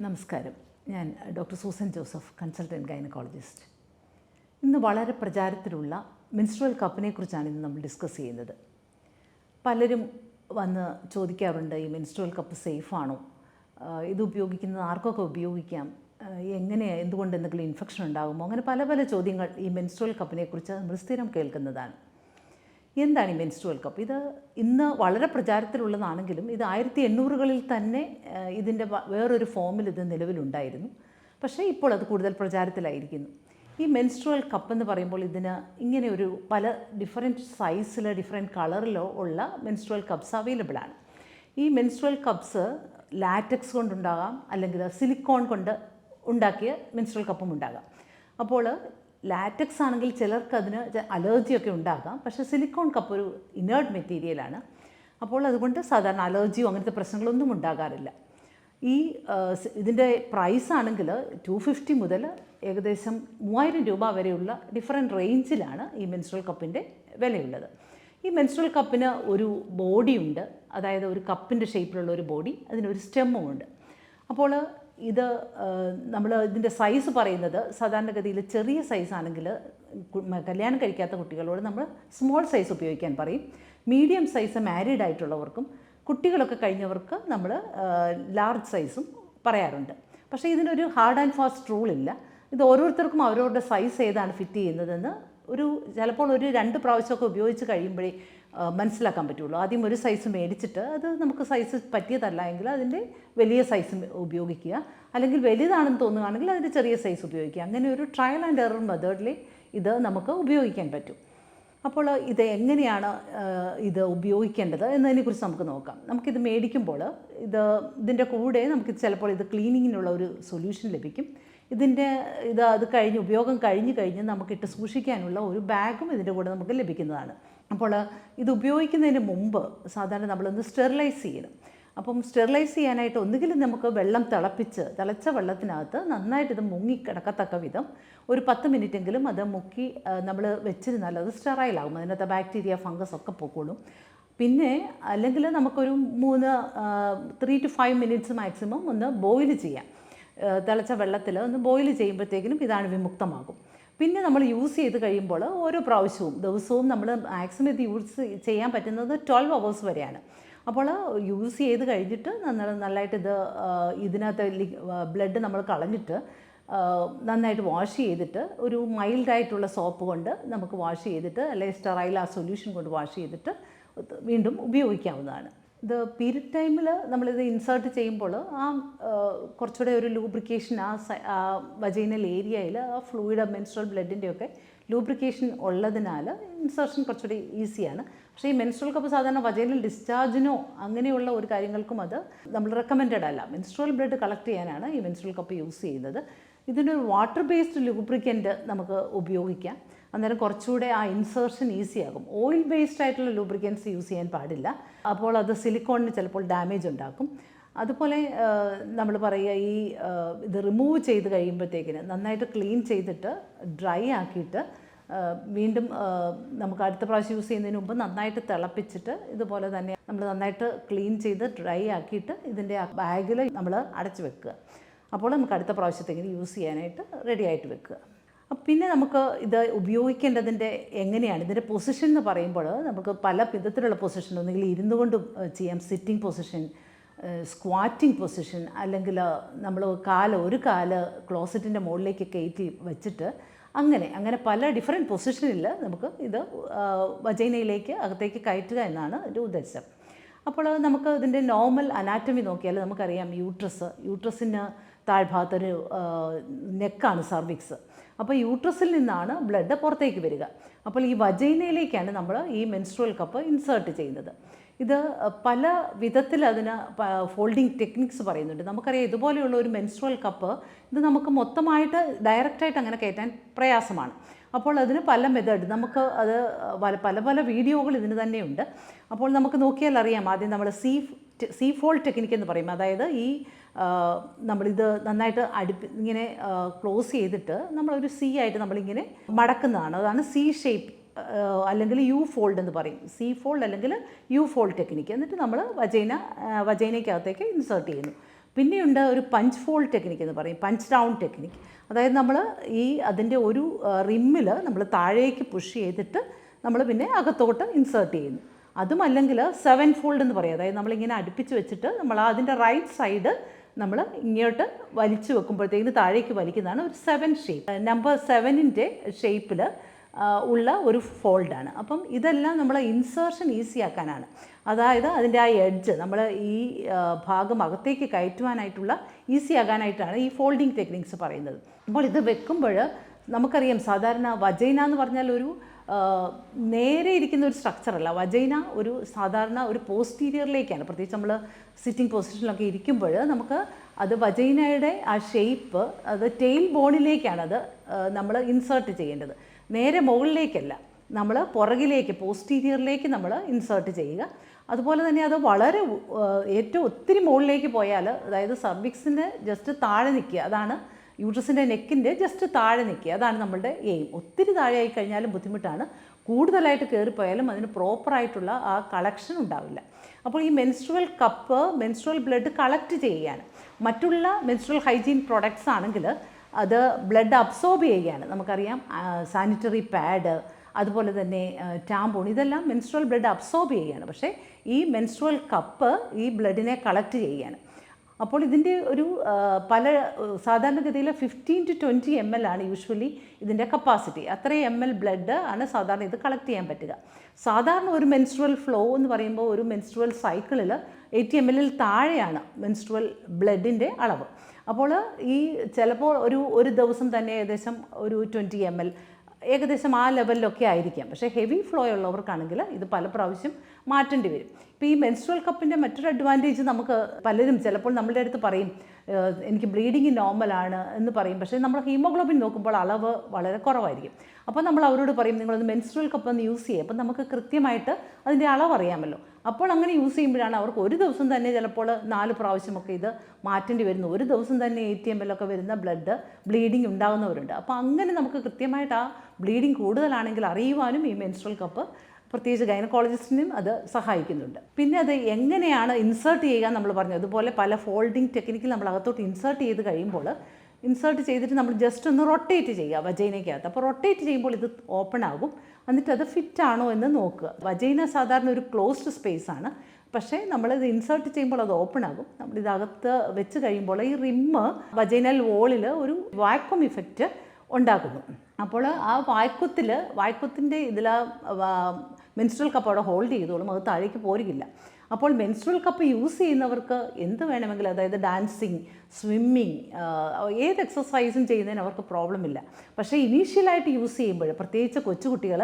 നമസ്കാരം. ഞാൻ doctor Susan Joseph, consultant gynaecologist. ഇന്ന് വളരെ പ്രചാരത്തിലുള്ള മെൻസ്ട്രുവൽ കപ്പിനെക്കുറിച്ചാണ് ഇന്ന് നമ്മൾ ഡിസ്കസ് ചെയ്യുന്നത്. പലരും വന്ന് ചോദിക്കാറുണ്ട്, ഈ മെൻസ്ട്രുവൽ കപ്പ് സേഫാണോ, ഇത് ഉപയോഗിക്കുന്നത് ആർക്കൊക്കെ ഉപയോഗിക്കാം, എന്തുകൊണ്ട് എന്തെങ്കിലും ഇൻഫെക്ഷൻ ഉണ്ടാകുമോ, അങ്ങനെ പല പല ചോദ്യങ്ങൾ ഈ മെൻസ്ട്രുവൽ കപ്പിനെക്കുറിച്ച് നമ്മൾ സ്ഥിരം കേൾക്കുന്നതാണ്. എന്താണ് ഈ മെൻസ്ട്രുവൽ കപ്പ്? ഇത് ഇന്ന് വളരെ പ്രചാരത്തിലുള്ളതാണെങ്കിലും ഇത് 1800-കളിൽ തന്നെ ഇതിൻ്റെ വേറൊരു ഫോമിൽ ഇത് നിലവിലുണ്ടായിരുന്നു. പക്ഷേ ഇപ്പോൾ അത് കൂടുതൽ പ്രചാരത്തിലായിരിക്കുന്നു. ഈ മെൻസ്ട്രുവൽ കപ്പ് എന്ന് പറയുമ്പോൾ ഇതിന് ഇങ്ങനെ ഒരു പല ഡിഫറെൻറ്റ് സൈസിലോ ഡിഫറെൻറ്റ് കളറിലോ ഉള്ള മെൻസ്ട്രുവൽ കപ്സ് അവൈലബിളാണ്. ഈ മെൻസ്ട്രുവൽ കപ്സ് ലാറ്റക്സ് കൊണ്ടുണ്ടാകാം, അല്ലെങ്കിൽ സിലിക്കോൺ കൊണ്ട് ഉണ്ടാക്കിയ മെൻസ്ട്രുവൽ കപ്പും ഉണ്ടാകാം. അപ്പോൾ ലാറ്റക്സ് ആണെങ്കിൽ ചിലർക്ക് അതിന് അലർജിയൊക്കെ ഉണ്ടാകാം. പക്ഷേ സിലിക്കോൺ കപ്പ് ഒരു ഇനേർട്ട് മെറ്റീരിയലാണ്. അപ്പോൾ അതുകൊണ്ട് സാധാരണ അലർജിയോ അങ്ങനത്തെ പ്രശ്നങ്ങളൊന്നും ഉണ്ടാകാറില്ല. ഇതിൻ്റെ പ്രൈസ് ആണെങ്കിൽ 250 മുതൽ ഏകദേശം 3000 രൂപ വരെയുള്ള ഡിഫറെൻറ്റ് റേഞ്ചിലാണ് ഈ മെൻസ്ട്രുവൽ കപ്പിൻ്റെ വിലയുള്ളത്. ഈ മെൻസ്ട്രുവൽ കപ്പിന് ഒരു ബോഡിയുണ്ട്, അതായത് ഒരു കപ്പിൻ്റെ ഷേപ്പിലുള്ള ഒരു ബോഡി, അതിനൊരു സ്റ്റെമ്മും ഉണ്ട്. അപ്പോൾ നമ്മൾ ഇതിൻ്റെ സൈസ് പറയുന്നത് സാധാരണഗതിയിൽ ചെറിയ സൈസാണെങ്കിൽ കല്യാണം കഴിക്കാത്ത കുട്ടികളോട് നമ്മൾ സ്മോൾ സൈസ് ഉപയോഗിക്കാൻ പറയും. മീഡിയം സൈസ് മാരീഡ് ആയിട്ടുള്ളവർക്കും കുട്ടികളൊക്കെ കഴിഞ്ഞവർക്ക് നമ്മൾ ലാർജ് സൈസും പറയാറുണ്ട്. പക്ഷേ ഇതിനൊരു ഹാർഡ് ആൻഡ് ഫാസ്റ്റ് റൂളില്ല. ഇത് ഓരോരുത്തർക്കും അവരവരുടെ സൈസ് ഏതാണ് ഫിറ്റ് ചെയ്യുന്നതെന്ന് ചിലപ്പോൾ ഒരു 2 പ്രാവശ്യമൊക്കെ ഉപയോഗിച്ച് കഴിയുമ്പോഴേ മനസ്സിലാക്കാൻ പറ്റുള്ളൂ. ആദ്യം ഒരു സൈസ് മേടിച്ചിട്ട് അത് നമുക്ക് സൈസ് പറ്റിയതല്ല എങ്കിൽ അതിൻ്റെ വലിയ സൈസ് ഉപയോഗിക്കുക, അല്ലെങ്കിൽ വലുതാണെന്ന് തോന്നുകയാണെങ്കിൽ അതിൻ്റെ ചെറിയ സൈസ് ഉപയോഗിക്കുക. അങ്ങനെ ഒരു ട്രയൽ ആൻഡ് എറർ മെത്തേഡിൽ ഇത് നമുക്ക് ഉപയോഗിക്കാൻ പറ്റും. അപ്പോൾ ഇത് എങ്ങനെയാണ് ഇത് ഉപയോഗിക്കേണ്ടത് എന്നതിനെക്കുറിച്ച് നമുക്ക് നോക്കാം. നമുക്കിത് മേടിക്കുമ്പോൾ ഇതിൻ്റെ കൂടെ നമുക്ക് ചിലപ്പോൾ ഇത് ക്ലീനിങ്ങിനുള്ള ഒരു സൊല്യൂഷൻ ലഭിക്കും. അത് ഉപയോഗം കഴിഞ്ഞ് നമുക്കിട്ട് സൂക്ഷിക്കാനുള്ള ഒരു ബാഗും ഇതിൻ്റെ കൂടെ നമുക്ക് ലഭിക്കുന്നതാണ്. അപ്പോൾ ഇത് ഉപയോഗിക്കുന്നതിന് മുമ്പ് സാധാരണ നമ്മളൊന്ന് സ്റ്റെറിലൈസ് ചെയ്യണം. അപ്പം സ്റ്റെറിലൈസ് ചെയ്യാനായിട്ട് ഒന്നുകിൽ നമുക്ക് വെള്ളം തിളച്ച വെള്ളത്തിനകത്ത് നന്നായിട്ട് ഇത് മുങ്ങി കിടക്കത്തക്ക വിധം ഒരു 10 മിനിറ്റെങ്കിലും അത് മുക്കി നമ്മൾ വെച്ചിരുന്നാൽ അത് സ്റ്റെറൈലാകും. അതിനകത്ത് ബാക്ടീരിയ, ഫംഗസ് ഒക്കെ പോയിക്കോളും. പിന്നെ അല്ലെങ്കിൽ നമുക്കൊരു 3 to 5 മിനിറ്റ്സ് മാക്സിമം ഒന്ന് ബോയിൽ ചെയ്യാം. തിളച്ച വെള്ളത്തിൽ ഒന്ന് ബോയിൽ ചെയ്യുമ്പോഴത്തേക്കിനും ഇതാണ് വിമുക്തമാകും. പിന്നെ നമ്മൾ യൂസ് ചെയ്ത് കഴിയുമ്പോൾ ഓരോ ദിവസവും നമ്മൾ മാക്സിമം ഇത് യൂസ് ചെയ്യാൻ പറ്റുന്നത് 12 hours വരെയാണ്. അപ്പോൾ യൂസ് ചെയ്ത് കഴിഞ്ഞിട്ട് നന്നായിട്ട് ഇതിനകത്ത് ബ്ലഡ് നമ്മൾ കളഞ്ഞിട്ട് നന്നായിട്ട് വാഷ് ചെയ്തിട്ട് ഒരു മൈൽഡായിട്ടുള്ള സോപ്പ് കൊണ്ട് നമുക്ക് വാഷ് ചെയ്തിട്ട്, അല്ലെങ്കിൽ സ്റ്റെറൈൽ സൊല്യൂഷൻ കൊണ്ട് വാഷ് ചെയ്തിട്ട് വീണ്ടും ഉപയോഗിക്കാവുന്നതാണ്. ഇത് പീരിയഡ് ടൈമിൽ നമ്മളിത് ഇൻസേർട്ട് ചെയ്യുമ്പോൾ കുറച്ചുകൂടെ ഒരു ലൂബ്രിക്കേഷൻ വജൈനൽ ഏരിയയിൽ ഫ്ലൂയിഡ് മെൻസ്ട്രുവൽ ബ്ലഡിൻ്റെയൊക്കെ ലൂബ്രിക്കേഷൻ ഉള്ളതിനാൽ ഇൻസേർഷൻ കുറച്ചുകൂടി ഈസിയാണ്. പക്ഷേ ഈ മെൻസ്ട്രുവൽ കപ്പ് സാധാരണ വജൈനൽ ഡിസ്ചാർജിനോ അങ്ങനെയുള്ള ഒരു കാര്യങ്ങൾക്കും അത് നമ്മൾ റെക്കമെൻഡഡ് അല്ല. മെൻസ്ട്രുവൽ ബ്ലഡ് കളക്ട് ചെയ്യാനാണ് ഈ മെൻസ്ട്രുവൽ കപ്പ് യൂസ് ചെയ്യുന്നത്. ഇതിനൊരു വാട്ടർ ബേസ്ഡ് ലൂബ്രിക്കൻ്റ് നമുക്ക് ഉപയോഗിക്കാം. അന്നേരം കുറച്ചുകൂടെ ഇൻസേർഷൻ ഈസിയാകും. ഓയിൽ ബേസ്ഡ് ആയിട്ടുള്ള ലൂബ്രിക്കൻസ് യൂസ് ചെയ്യാൻ പാടില്ല. അപ്പോൾ അത് സിലിക്കോണിന് ചിലപ്പോൾ ഡാമേജ് ഉണ്ടാക്കും. അതുപോലെ നമ്മൾ പറയുക, ഇത് റിമൂവ് ചെയ്ത് കഴിയുമ്പോഴത്തേക്കിന് നന്നായിട്ട് ക്ലീൻ ചെയ്തിട്ട് ഡ്രൈ ആക്കിയിട്ട് വീണ്ടും നമുക്ക് അടുത്ത പ്രാവശ്യം യൂസ് ചെയ്യുന്നതിന് മുമ്പ് നന്നായിട്ട് തിളപ്പിച്ചിട്ട് ഇതുപോലെ തന്നെ നമ്മൾ നന്നായിട്ട് ക്ലീൻ ചെയ്ത് ഡ്രൈ ആക്കിയിട്ട് ഇതിൻ്റെ ബാഗിൽ നമ്മൾ അടച്ചു വെക്കുക. അപ്പോൾ നമുക്ക് അടുത്ത പ്രാവശ്യത്തേക്കിന് യൂസ് ചെയ്യാനായിട്ട് റെഡി ആയിട്ട് വെക്കുക. പിന്നെ നമുക്ക് ഇത് ഉപയോഗിക്കേണ്ടതിൻ്റെ എങ്ങനെയാണ്, ഇതിൻ്റെ പൊസിഷൻ എന്ന് പറയുമ്പോൾ നമുക്ക് പല വിധത്തിലുള്ള പൊസിഷൻ, ഒന്നുകിൽ ഇരുന്നു കൊണ്ട് ചെയ്യാം, സിറ്റിംഗ് പൊസിഷൻ, സ്ക്വാറ്റിംഗ് പൊസിഷൻ, അല്ലെങ്കിൽ നമ്മൾ ഒരു കാല് ക്ലോസറ്റിൻ്റെ മുകളിലേക്ക് കയറ്റി വെച്ചിട്ട് അങ്ങനെ പല ഡിഫറെൻറ്റ് പൊസിഷനിൽ നമുക്ക് ഇത് വജൈനയിലേക്ക് അകത്തേക്ക് കയറ്റുക എന്നാണ് ഒരു ഉദ്ദേശം. അപ്പോൾ നമുക്ക് ഇതിൻ്റെ നോർമൽ അനാറ്റമി നോക്കിയാൽ നമുക്കറിയാം, യൂട്രസിന് താഴ്ഭാഗത്തൊരു നെക്കാണ് സർവിക്സ്. അപ്പോൾ യൂട്രസിൽ നിന്നാണ് ബ്ലഡ് പുറത്തേക്ക് വരിക. അപ്പോൾ ഈ വജൈനയിലേക്കാണ് നമ്മൾ ഈ മെൻസ്ട്രുവൽ കപ്പ് ഇൻസേർട്ട് ചെയ്യുന്നത്. ഇത് പല വിധത്തിൽ അതിന് ഫോൾഡിങ് ടെക്നിക്സ് പറയുന്നുണ്ട്. നമുക്കറിയാം, ഇതുപോലെയുള്ള ഒരു മെൻസ്ട്രുവൽ കപ്പ് ഇത് നമുക്ക് മൊത്തമായിട്ട് ഡയറക്റ്റായിട്ട് അങ്ങനെ കയറ്റാൻ പ്രയാസമാണ്. അപ്പോൾ അതിന് പല മെത്തേഡ്, നമുക്ക് അത് പല വീഡിയോകൾ ഇതിന് തന്നെയുണ്ട്. അപ്പോൾ നമുക്ക് നോക്കിയാൽ അറിയാം. ആദ്യം നമ്മൾ സീ ഫോൾഡ് ടെക്നിക്ക് എന്ന് പറയും. അതായത് നമ്മളിത് നന്നായിട്ട് ഇങ്ങനെ ക്ലോസ് ചെയ്തിട്ട് നമ്മളൊരു ആയിട്ട് നമ്മളിങ്ങനെ മടക്കുന്നതാണ്. അതാണ് സി ഷേപ്പ് അല്ലെങ്കിൽ യു ഫോൾഡ് എന്ന് പറയും. സി ഫോൾഡ് അല്ലെങ്കിൽ യു ഫോൾഡ് ടെക്നിക്ക്. എന്നിട്ട് നമ്മൾ വജൈനയ്ക്കകത്തേക്ക് ഇൻസേർട്ട് ചെയ്യുന്നു. പിന്നെയുണ്ട് ഒരു പഞ്ച് ഫോൾഡ് ടെക്നിക്ക് എന്ന് പറയും, പഞ്ച് ഡൗൺ ടെക്നിക്ക്. അതായത് നമ്മൾ അതിൻ്റെ ഒരു റിമ്മിൽ നമ്മൾ താഴേക്ക് പുഷ് ചെയ്തിട്ട് നമ്മൾ പിന്നെ അകത്തോട്ട് ഇൻസേർട്ട് ചെയ്യുന്നു. അതുമല്ലെങ്കിൽ 7 ഫോൾഡ് എന്ന് പറയും. അതായത് നമ്മളിങ്ങനെ അടുപ്പിച്ച് വെച്ചിട്ട് നമ്മൾ അതിൻ്റെ റൈറ്റ് സൈഡ് നമ്മൾ ഇങ്ങോട്ട് വലിച്ചു വെക്കുമ്പോഴത്തേക്കിന് താഴേക്ക് വലിക്കുന്നതാണ് ഒരു 7 ഷേപ്പ്. നമ്പർ 7ൻ്റെ ഷേപ്പിൽ ഉള്ള ഒരു ഫോൾഡാണ്. അപ്പം ഇതെല്ലാം നമ്മൾ ഇൻസേർഷൻ ഈസി ആക്കാനാണ്. അതായത് അതിൻ്റെ ആ എഡ്ജ് നമ്മൾ ഈ ഭാഗം അകത്തേക്ക് കയറ്റുവാനായിട്ടുള്ള ഈസി ആകാനായിട്ടാണ് ഈ ഫോൾഡിങ് ടെക്നിക്സ് പറയുന്നത്. അപ്പോൾ ഇത് വെക്കുമ്പോൾ നമുക്കറിയാം, സാധാരണ വജൈന എന്ന് പറഞ്ഞാൽ ഒരു നേരെ ഇരിക്കുന്ന ഒരു സ്ട്രക്ചറല്ല. വജൈന ഒരു സാധാരണ ഒരു പോസ്റ്റീരിയറിലേക്കാണ്, പ്രത്യേകിച്ച് നമ്മൾ സിറ്റിംഗ് പൊസിഷനിലൊക്കെ ഇരിക്കുമ്പോൾ നമുക്ക് അത് വജൈനയുടെ ആ ഷേപ്പ് അത് ടെയിൽ ബോണിലേക്കാണ് അത് നമ്മൾ ഇൻസേർട്ട് ചെയ്യേണ്ടത്. നേരെ മുകളിലേക്കല്ല, നമ്മൾ പുറകിലേക്ക് പോസ്റ്റീരിയറിലേക്ക് നമ്മൾ ഇൻസേർട്ട് ചെയ്യുക. അതുപോലെ തന്നെ അത് വളരെ ഏറ്റവും ഒത്തിരി മുകളിലേക്ക് പോയാൽ, അതായത് സർവിക്സിൻ്റെ ജസ്റ്റ് താഴെ നിൽക്കുക, അതാണ് യൂട്രസിൻ്റെ നെക്കിൻ്റെ ജസ്റ്റ് താഴെ നിൽക്കുക, അതാണ് നമ്മളുടെ എയിം. ഒത്തിരി താഴെ ആയി കഴിഞ്ഞാലും ബുദ്ധിമുട്ടാണ്. കൂടുതലായിട്ട് കയറിപ്പോയാലും അതിന് പ്രോപ്പറായിട്ടുള്ള ആ കളക്ഷൻ ഉണ്ടാവില്ല. അപ്പോൾ ഈ menstrual cup menstrual blood collect ചെയ്യുകയാണ്. മറ്റുള്ള മെൻസ്ട്രുവൽ ഹൈജീൻ പ്രോഡക്ട്സ് ആണെങ്കിൽ അത് ബ്ലഡ് അബ്സോർബ് ചെയ്യുകയാണ്. നമുക്കറിയാം സാനിറ്ററി പാഡ്, അതുപോലെ തന്നെ ടാമ്പോൺ, ഇതെല്ലാം മെൻസ്ട്രുവൽ ബ്ലഡ് അബ്സോർബ് ചെയ്യുകയാണ്. പക്ഷേ ഈ മെൻസ്ട്രുവൽ കപ്പ് ഈ ബ്ലഡിനെ കളക്ട് ചെയ്യുകയാണ്. അപ്പോൾ ഇതിൻ്റെ ഒരു സാധാരണഗതിയിൽ 15 to 20 ml ആണ് യൂഷ്വലി ഇതിൻ്റെ കപ്പാസിറ്റി. അത്രയും ml ബ്ലഡ് ആണ് സാധാരണ ഇത് കളക്ട് ചെയ്യാൻ പറ്റുക. സാധാരണ ഒരു മെൻസ്ട്രുവൽ ഫ്ലോ എന്ന് പറയുമ്പോൾ ഒരു മെൻസ്ട്രുവൽ സൈക്കിളിൽ 80 ml താഴെയാണ് മെൻസ്ട്രുവൽ ബ്ലഡിൻ്റെ അളവ്. അപ്പോൾ ഈ ചിലപ്പോൾ ഒരു ദിവസം തന്നെ ഏകദേശം ഒരു 20 ml ഏകദേശം ആ ലെവലിലൊക്കെ ആയിരിക്കാം. പക്ഷേ ഹെവി ഫ്ലോ ഉള്ളവർക്കാണെങ്കിൽ ഇത് പല പ്രാവശ്യം മാറ്റേണ്ടി വരും. ഇപ്പോൾ ഈ മെൻസ്ട്രുവൽ കപ്പിൻ്റെ മറ്റൊരു അഡ്വാൻറ്റേജ്, നമുക്ക് പലരും ചിലപ്പോൾ നമ്മളുടെ അടുത്ത് പറയും എനിക്ക് ബ്ലീഡിങ് നോർമലാണ് എന്ന് പറയും. പക്ഷേ നമ്മൾ ഹീമോഗ്ലോബിൻ നോക്കുമ്പോൾ അളവ് വളരെ കുറവായിരിക്കും. അപ്പോൾ നമ്മൾ അവരോട് പറയും നിങ്ങളൊന്ന് മെൻസ്ട്രുവൽ കപ്പ് ഒന്ന് യൂസ് ചെയ്യുക. അപ്പം നമുക്ക് കൃത്യമായിട്ട് അതിൻ്റെ അളവ് അറിയാമല്ലോ. അപ്പോൾ അങ്ങനെ യൂസ് ചെയ്യുമ്പോഴാണ് അവർക്ക് ഒരു ദിവസം തന്നെ ചിലപ്പോൾ 4 പ്രാവശ്യമൊക്കെ ഇത് മാറ്റേണ്ടി വരുന്നു. ഒരു ദിവസം തന്നെ 80 ml ഒക്കെ വരുന്ന ബ്ലീഡിങ് ഉണ്ടാകുന്നവരുണ്ട്. അപ്പോൾ അങ്ങനെ നമുക്ക് കൃത്യമായിട്ട് ആ ബ്ലീഡിങ് കൂടുതലാണെങ്കിൽ അറിയുവാനും ഈ മെൻസ്ട്രുവൽ കപ്പ് പ്രത്യേകിച്ച് ഗൈനക്കോളജിസ്റ്റിനും അത് സഹായിക്കുന്നുണ്ട്. പിന്നെ അത് എങ്ങനെയാണ് ഇൻസേർട്ട് ചെയ്യുക നമ്മൾ പറഞ്ഞു. അതുപോലെ പല ഫോൾഡിങ് ടെക്നിക്കിൽ നമ്മൾ അകത്തോട്ട് ഇൻസേർട്ട് ചെയ്ത് കഴിയുമ്പോൾ ഇൻസേർട്ട് ചെയ്തിട്ട് നമ്മൾ ജസ്റ്റ് ഒന്ന് റൊട്ടേറ്റ് ചെയ്യുക വജൈനയ്ക്കകത്ത്. അപ്പോൾ റൊട്ടേറ്റ് ചെയ്യുമ്പോൾ ഇത് ഓപ്പൺ ആകും. എന്നിട്ട് അത് ഫിറ്റ് ആണോ എന്ന് നോക്കുക. വജൈന സാധാരണ ഒരു ക്ലോസ്ഡ് സ്പേസ് ആണ്. പക്ഷേ നമ്മളിത് ഇൻസേർട്ട് ചെയ്യുമ്പോൾ അത് ഓപ്പൺ ആകും. നമ്മളിതകത്ത് വെച്ച് കഴിയുമ്പോൾ ഈ റിമ്മ് വജൈനൽ വോളിൽ ഒരു വാക്വം ഇഫക്റ്റ് ഉണ്ടാക്കുന്നു. അപ്പോൾ ആ വായ്ക്കത്തിൻ്റെ ഇതിൽ മെൻസ്ട്രുവൽ കപ്പ് അവിടെ ഹോൾഡ് ചെയ്തോളും, അത് താഴേക്ക് പോരുകയില്ല. അപ്പോൾ മെൻസ്ട്രുവൽ കപ്പ് യൂസ് ചെയ്യുന്നവർക്ക് എന്ത് വേണമെങ്കിലും, അതായത് ഡാൻസിങ്, സ്വിമ്മിങ്, ഏത് എക്സസൈസും ചെയ്യുന്നതിന് അവർക്ക് പ്രോബ്ലം ഇല്ല. പക്ഷേ ഇനീഷ്യലായിട്ട് യൂസ് ചെയ്യുമ്പോൾ, പ്രത്യേകിച്ച് കൊച്ചുകുട്ടികൾ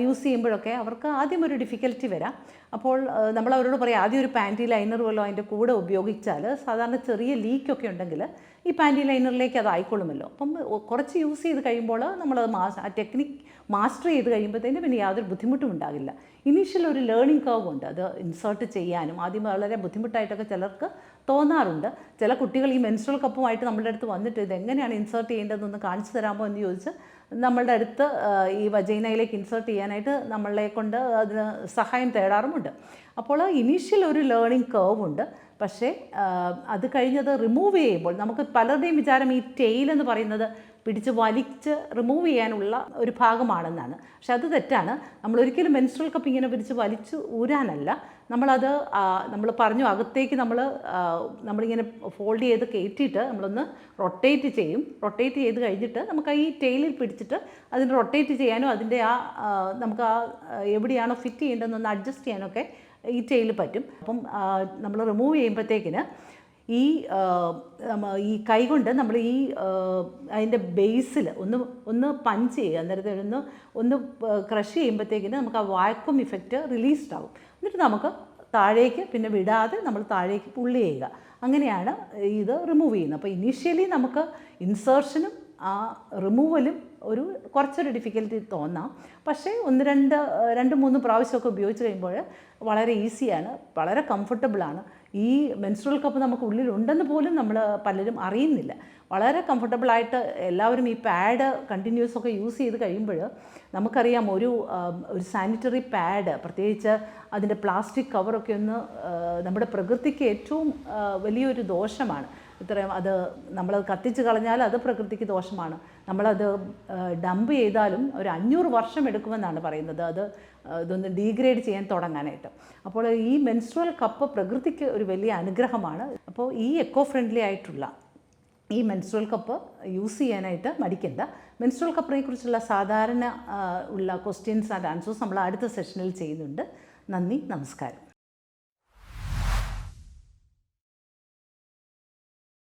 യൂസ് ചെയ്യുമ്പോഴൊക്കെ അവർക്ക് ആദ്യം ഒരു ഡിഫിക്കൽറ്റി വരാം. അപ്പോൾ നമ്മൾ അവരോട് പറയാം ആദ്യം ഒരു പാൻറ്റി ലൈനർ വല്ലതും അതിൻ്റെ കൂടെ ഉപയോഗിച്ചാൽ സാധാരണ ചെറിയ ലീക്കൊക്കെ ഉണ്ടെങ്കിൽ ഈ പാൻറ്റി ലൈനറിലേക്ക് അത് ആയിക്കൊള്ളുമല്ലോ. അപ്പം കുറച്ച് യൂസ് ചെയ്ത് കഴിയുമ്പോൾ നമ്മളത് ആ ടെക്നിക്ക് മാസ്റ്റർ ചെയ്ത് കഴിയുമ്പോഴത്തേന് പിന്നെ യാതൊരു ബുദ്ധിമുട്ടും ഉണ്ടാകില്ല. ഇനീഷ്യൽ ഒരു ലേണിംഗ് കർവ് ഉണ്ട് അത് ഇൻസേർട്ട് ചെയ്യാനും. ആദ്യം വളരെ ബുദ്ധിമുട്ടായിട്ടൊക്കെ ചിലർക്ക് തോന്നാറുണ്ട്. ചില കുട്ടികൾ ഈ മെൻസ്ട്രുവൽ കപ്പുമായിട്ട് നമ്മളുടെ അടുത്ത് വന്നിട്ട് ഇതെങ്ങനെയാണ് ഇൻസേർട്ട് ചെയ്യേണ്ടതെന്ന് കാണിച്ചു തരാമോ എന്ന് ചോദിച്ച് നമ്മളുടെ അടുത്ത് ഈ വജൈനയിലേക്ക് ഇൻസേർട്ട് ചെയ്യാനായിട്ട് നമ്മളെ കൊണ്ട് അതിന് സഹായം തേടാറുമുണ്ട്. അപ്പോൾ ഇനീഷ്യൽ ഒരു ലേണിംഗ് കർവ് ഉണ്ട്. പക്ഷേ അത് കഴിഞ്ഞത് റിമൂവ് ചെയ്യുമ്പോൾ നമുക്ക് പലരുടെയും വിചാരം ഈ ടെയിൽ എന്ന് പറയുന്നത് പിടിച്ച് വലിച്ച് റിമൂവ് ചെയ്യാനുള്ള ഒരു ഭാഗമാണെന്നാണ്. പക്ഷെ അത് തെറ്റാണ്. നമ്മളൊരിക്കലും മെൻസ്ട്രുവൽ കപ്പ് ഇങ്ങനെ പിടിച്ച് വലിച്ച് ഊരാനല്ല. നമ്മളത് നമ്മൾ പറഞ്ഞു അകത്തേക്ക് നമ്മളിങ്ങനെ ഫോൾഡ് ചെയ്ത് കയറ്റിയിട്ട് നമ്മളൊന്ന് റൊട്ടേറ്റ് ചെയ്യും. റൊട്ടേറ്റ് ചെയ്ത് കഴിഞ്ഞിട്ട് നമുക്ക് ഈ ടെയിലിൽ പിടിച്ചിട്ട് അതിന് റൊട്ടേറ്റ് ചെയ്യാനും അതിൻ്റെ നമുക്ക് എവിടെയാണോ ഫിറ്റ് ചെയ്യേണ്ടതെന്നൊന്ന് അഡ്ജസ്റ്റ് ചെയ്യാനൊക്കെ ഈ ടെയിൽ പറ്റും. അപ്പം നമ്മൾ റിമൂവ് ചെയ്യുമ്പോഴത്തേക്കിന് ഈ കൈ കൊണ്ട് നമ്മൾ അതിൻ്റെ ബേസിൽ ഒന്ന് പഞ്ച് ചെയ്യുക. അന്നേരത്തെ ഒന്ന് ക്രഷ് ചെയ്യുമ്പോഴത്തേക്കിന് നമുക്ക് ആ വാക്വം ഇഫക്റ്റ് റിലീസ്ഡ് ആവും. എന്നിട്ട് നമുക്ക് താഴേക്ക് പിന്നെ വിടാതെ നമ്മൾ താഴേക്ക് പുള്ളി ചെയ്യുക. അങ്ങനെയാണ് ഇത് റിമൂവ് ചെയ്യുന്നത്. അപ്പോൾ ഇനീഷ്യലി നമുക്ക് ഇൻസേർഷനും ആ റിമൂവലും കുറച്ചൊരു ഡിഫിക്കൽറ്റി തോന്നാം. പക്ഷേ 1-2-3 പ്രാവശ്യമൊക്കെ ഉപയോഗിച്ച് കഴിയുമ്പോൾ വളരെ ഈസിയാണ്, വളരെ കംഫർട്ടബിളാണ്. ഈ മെൻസ്ട്രുവൽ കപ്പ് നമുക്ക് ഉള്ളിലുണ്ടെന്ന് പോലും നമ്മൾ പലരും അറിയുന്നില്ല. വളരെ കംഫർട്ടബിളായിട്ട് എല്ലാവരും ഈ പാഡ് കണ്ടിന്യൂസ് ഒക്കെ യൂസ് ചെയ്ത് കഴിയുമ്പോൾ നമുക്കറിയാം ഒരു സാനിറ്ററി പാഡ്, പ്രത്യേകിച്ച് അതിൻ്റെ പ്ലാസ്റ്റിക് കവറൊക്കെ ഒന്ന് നമ്മുടെ പ്രകൃതിക്ക് ഏറ്റവും വലിയൊരു ദോഷമാണ്. ഇത്രയും അത് നമ്മളത് കത്തിച്ച് കളഞ്ഞാൽ അത് പ്രകൃതിക്ക് ദോഷമാണ്. നമ്മളത് ഡംപ് ചെയ്താലും ഒരു 500 വർഷം എടുക്കുമെന്നാണ് പറയുന്നത് അത് ഇതൊന്ന് ഡീഗ്രേഡ് ചെയ്യാൻ തുടങ്ങാനായിട്ട്. അപ്പോൾ ഈ മെൻസ്ട്രുവൽ കപ്പ് പ്രകൃതിക്ക് ഒരു വലിയ അനുഗ്രഹമാണ്. അപ്പോൾ ഈ എക്കോ ഫ്രണ്ട്ലി ആയിട്ടുള്ള ഈ മെൻസ്ട്രുവൽ കപ്പ് യൂസ് ചെയ്യാനായിട്ട് മടിക്കണ്ട. മെൻസ്ട്രുവൽ കപ്പിനെ കുറിച്ചുള്ള സാധാരണ ഉള്ള ക്വസ്റ്റ്യൻസ് ആൻഡ് ആൻസേഴ്സ് നമ്മൾ അടുത്ത സെഷനിൽ ചെയ്യുന്നുണ്ട്. നന്ദി, നമസ്കാരം.